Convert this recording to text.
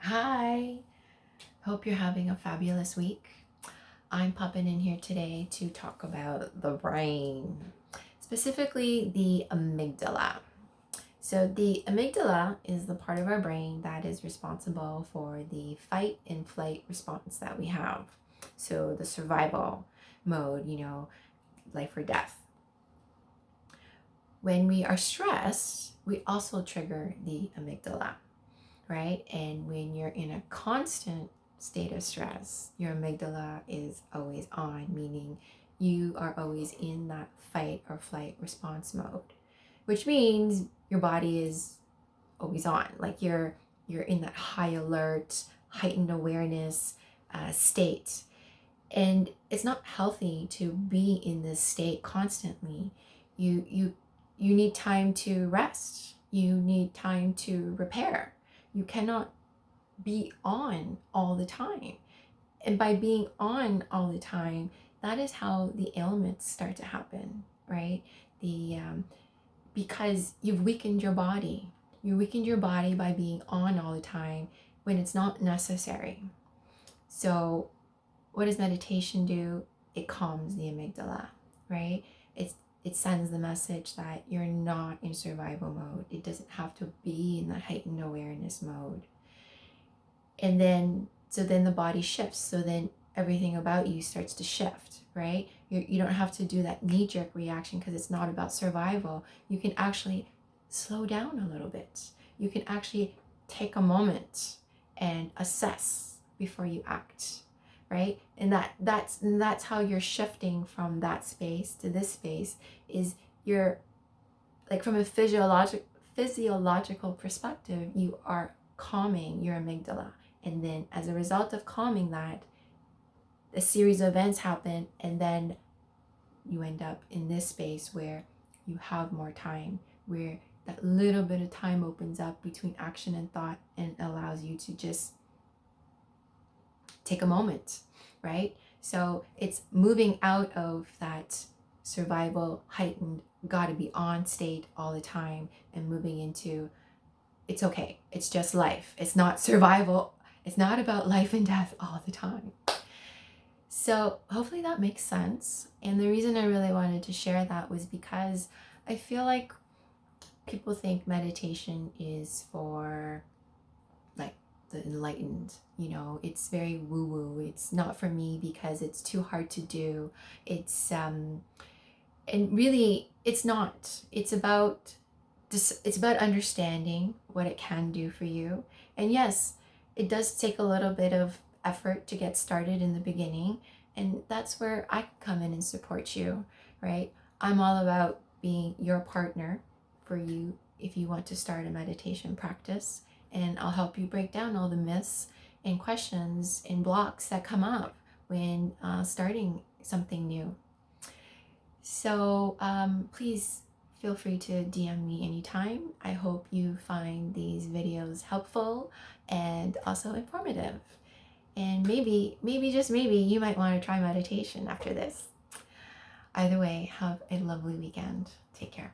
Hi, hope you're having a fabulous week. I'm popping in here today to talk about the brain, specifically the amygdala. So the amygdala is the part of our brain that is responsible for the fight and flight response that we have. So the survival mode, life or death. When we are stressed, we also trigger the amygdala, right? And when you're in a constant state of stress, your amygdala is always on, meaning you are always in that fight or flight response mode, which means your body is always on, like you're in that high alert, heightened awareness state. And it's not healthy to be in this state constantly. You need time to rest. You need time to repair. You cannot be on all the time. And by being on all the time, that is how the ailments start to happen, right? Because you've weakened your body. You weakened your body by being on all the time when it's not necessary. So what does meditation do? It calms the amygdala, right? It sends the message that you're not in survival mode. It doesn't have to be in that heightened awareness mode. And then the body shifts. So then everything about you starts to shift, right? You don't have to do that knee-jerk reaction because it's not about survival. You can actually slow down a little bit. You can actually take a moment and assess before you act, right? And that's how you're shifting from that space to this space. Is you're like, from a physiological perspective, you are calming your amygdala. And then as a result of calming that, a series of events happen, and then you end up in this space where you have more time, where that little bit of time opens up between action and thought and allows you to just take a moment, right? So it's moving out of that survival, heightened, gotta be on state all the time, and moving into, it's okay, it's just life. It's not survival. It's not about life and death all the time. So hopefully that makes sense. And the reason I really wanted to share that was because I feel like people think meditation is for like the enlightened, it's very woo-woo. It's not for me because it's too hard to do. It's and really it's not. It's about understanding what it can do for you. And yes, it does take a little bit of effort to get started in the beginning, and that's where I can come in and support you, right? I'm all about being your partner for you if you want to start a meditation practice, and I'll help you break down all the myths and questions and blocks that come up when starting something new. So please feel free to DM me anytime. I hope you find these videos helpful and also informative. And maybe, just maybe, you might want to try meditation after this. Either way, have a lovely weekend. Take care.